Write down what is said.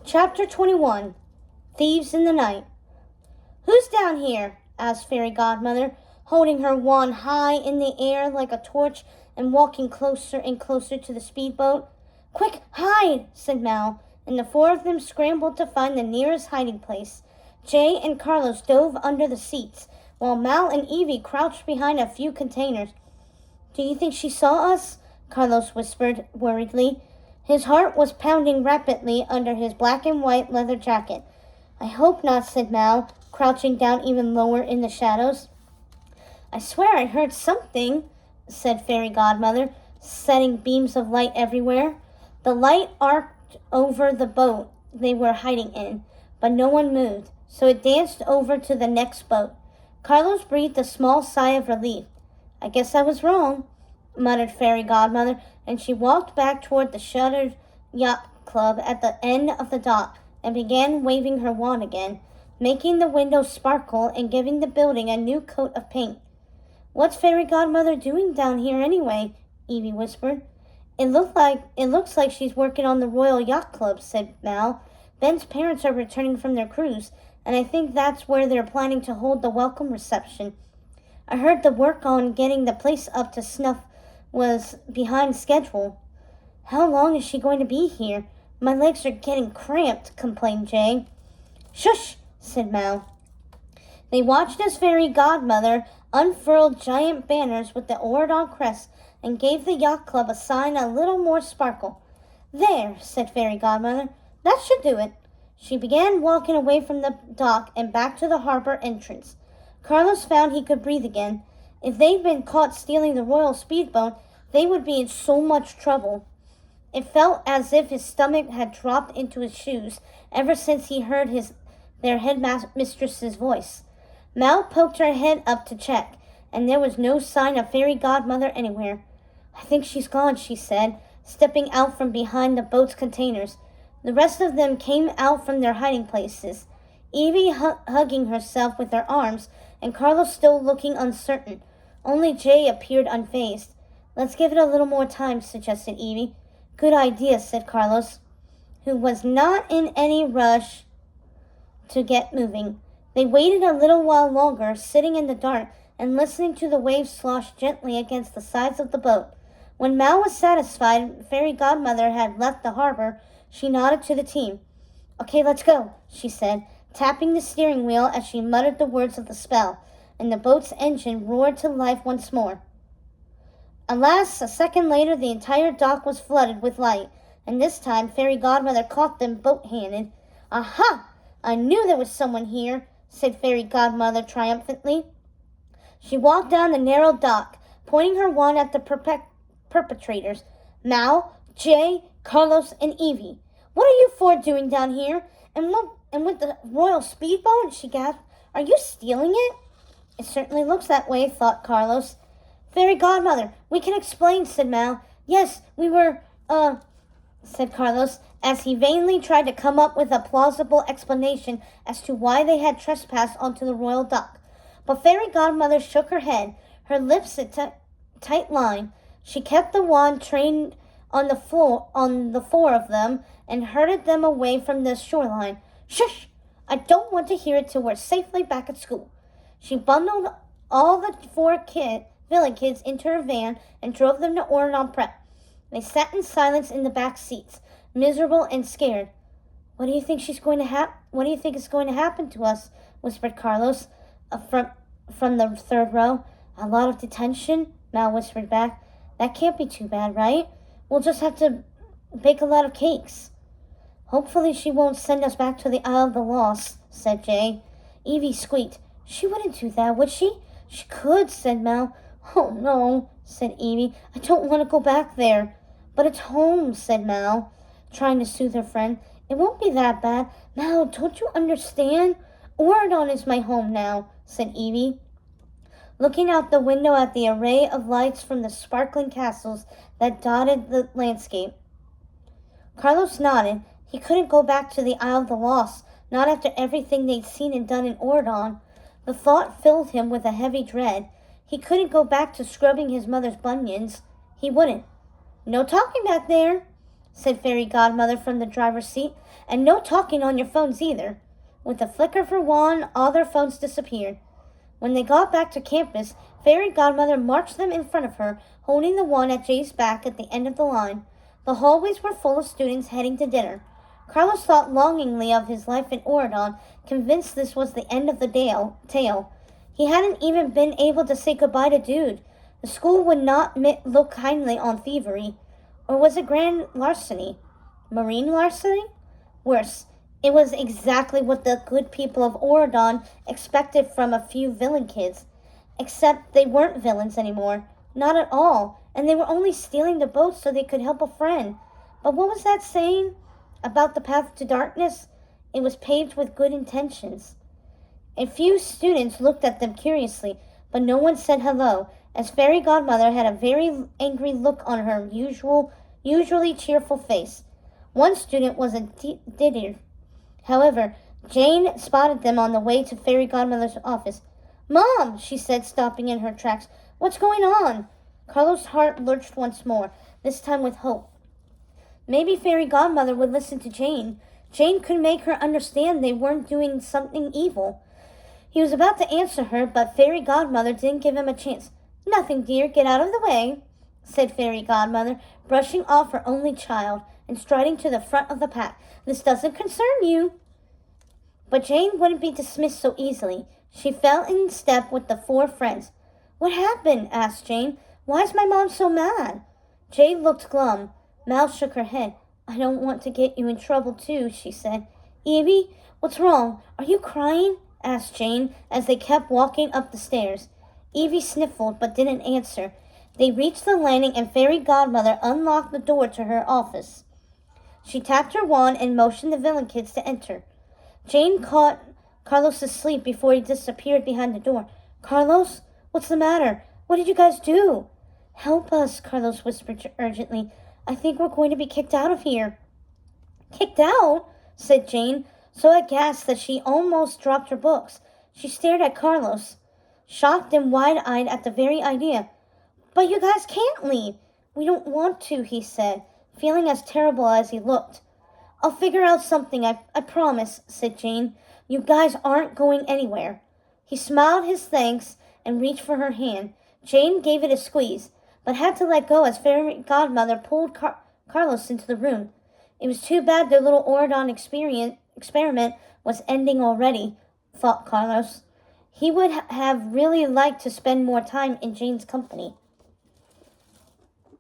Chapter 21 Thieves in the Night. "Who's down here?" asked Fairy Godmother, holding her wand high in the air like a torch and walking closer and closer to the speedboat. "Quick, hide!" said Mal, and the four of them scrambled to find the nearest hiding place. Jay and Carlos dove under the seats, while Mal and Evie crouched behind a few containers. "Do you think she saw us?" Carlos whispered worriedly. His heart was pounding rapidly under his black and white leather jacket. "I hope not," said Mal, crouching down even lower in the shadows. "I swear I heard something," said Fairy Godmother, setting beams of light everywhere. The light arced over the boat they were hiding in, but no one moved, so it danced over to the next boat. Carlos breathed a small sigh of relief. "I guess I was wrong," muttered Fairy Godmother, and she walked back toward the shuttered yacht club at the end of the dock and began waving her wand again, making the windows sparkle and giving the building a new coat of paint. "What's Fairy Godmother doing down here anyway?" Evie whispered. It looks like she's working on the Royal Yacht Club," said Mal. "Ben's parents are returning from their cruise, and I think that's where they're planning to hold the welcome reception. I heard the work on getting the place up to snuff was behind schedule." "How long is she going to be here? My legs are getting cramped," complained Jay. "Shush," said Mal. They watched as Fairy Godmother unfurled giant banners with the Oradon crest and gave the yacht club a sign a little more sparkle. "There," said Fairy Godmother. "That should do it." She began walking away from the dock and back to the harbor entrance. Carlos found he could breathe again. If they'd been caught stealing the royal speedboat, they would be in so much trouble. It felt as if his stomach had dropped into his shoes ever since he heard their headmistress's voice. Mal poked her head up to check, and there was no sign of Fairy Godmother anywhere. "I think she's gone," she said, stepping out from behind the boat's containers. The rest of them came out from their hiding places, Evie hugging herself with her arms, and Carlos still looking uncertain. Only Jay appeared unfazed. "Let's give it a little more time," suggested Evie. "Good idea," said Carlos, who was not in any rush to get moving. They waited a little while longer, sitting in the dark and listening to the waves slosh gently against the sides of the boat. When Mal was satisfied Fairy Godmother had left the harbor, she nodded to the team. "Okay, let's go," she said, tapping the steering wheel as she muttered the words of the spell, and the boat's engine roared to life once more. Alas, a second later the entire dock was flooded with light, and this time Fairy Godmother caught them boat-handed. "Aha! I knew there was someone here," said Fairy Godmother triumphantly. She walked down the narrow dock, pointing her wand at the perpetrators. "Mal, Jay, Carlos, and Evie. What are you four doing down here? And with the royal speedboat?" she gasped. "Are you stealing it?" "It certainly looks that way," thought Carlos. "Fairy Godmother, we can explain," said Mal. "Yes, we were, said Carlos, as he vainly tried to come up with a plausible explanation as to why they had trespassed onto the royal dock. But Fairy Godmother shook her head, her lips a tight line. She kept the wand trained on the four of them and herded them away from the shoreline. "Shush! I don't want to hear it till we're safely back at school." She bundled all the four villain kids into her van and drove them to Oradon Prep. They sat in silence in the back seats, miserable and scared. What do you think is going to happen to us?" whispered Carlos from the third row. "A lot of detention," Mal whispered back. "That can't be too bad, right? We'll just have to bake a lot of cakes." "Hopefully she won't send us back to the Isle of the Lost," said Jay. Evie squeaked. "She wouldn't do that, would she?" "She could," said Mal. "Oh, no," said Evie. "I don't want to go back there." "But it's home," said Mal, trying to soothe her friend. "It won't be that bad." "Mal, don't you understand? Oradon is my home now," said Evie, looking out the window at the array of lights from the sparkling castles that dotted the landscape. Carlos nodded. He couldn't go back to the Isle of the Lost, not after everything they'd seen and done in Oradon. The thought filled him with a heavy dread. He couldn't go back to scrubbing his mother's bunions. He wouldn't. "No talking back there," said Fairy Godmother from the driver's seat. "And no talking on your phones either." With a flicker of her wand, all their phones disappeared. When they got back to campus, Fairy Godmother marched them in front of her, holding the wand at Jay's back at the end of the line. The hallways were full of students heading to dinner. Carlos thought longingly of his life in Oregon, convinced this was the end of the tale. He hadn't even been able to say goodbye to Dude. The school would not look kindly on thievery. Or was it grand larceny? Marine larceny? Worse, it was exactly what the good people of Oregon expected from a few villain kids. Except they weren't villains anymore. Not at all. And they were only stealing the boat so they could help a friend. But what was that saying about the path to darkness? It was paved with good intentions. A few students looked at them curiously, but no one said hello, as Fairy Godmother had a very angry look on her usually cheerful face. One student was a Didier. However, Jane spotted them on the way to Fairy Godmother's office. "Mom," she said, stopping in her tracks. "What's going on?" Carlos' heart lurched once more, this time with hope. Maybe Fairy Godmother would listen to Jane. Jane could make her understand they weren't doing something evil. He was about to answer her, but Fairy Godmother didn't give him a chance. "Nothing, dear. Get out of the way," said Fairy Godmother, brushing off her only child and striding to the front of the pack. "This doesn't concern you." But Jane wouldn't be dismissed so easily. She fell in step with the four friends. "What happened?" asked Jane. "Why is my mom so mad?" Jane looked glum. Mal shook her head. "I don't want to get you in trouble, too," she said. "Evie, what's wrong? Are you crying?" asked Jane as they kept walking up the stairs. Evie sniffled but didn't answer. They reached the landing and Fairy Godmother unlocked the door to her office. She tapped her wand and motioned the villain kids to enter. Jane caught Carlos asleep before he disappeared behind the door. "Carlos, what's the matter? What did you guys do?" "Help us," Carlos whispered urgently. "I think we're going to be kicked out of here." "Kicked out?" said Jane, so aghast that she almost dropped her books. She stared at Carlos, shocked and wide-eyed at the very idea. "But you guys can't leave." "We don't want to," he said, feeling as terrible as he looked. "I'll figure out something, I promise," said Jane. "You guys aren't going anywhere." He smiled his thanks and reached for her hand. Jane gave it a squeeze, but had to let go as Fairy Godmother pulled Carlos into the room. It was too bad their little Oregon experiment was ending already, thought Carlos. He would have really liked to spend more time in Jane's company.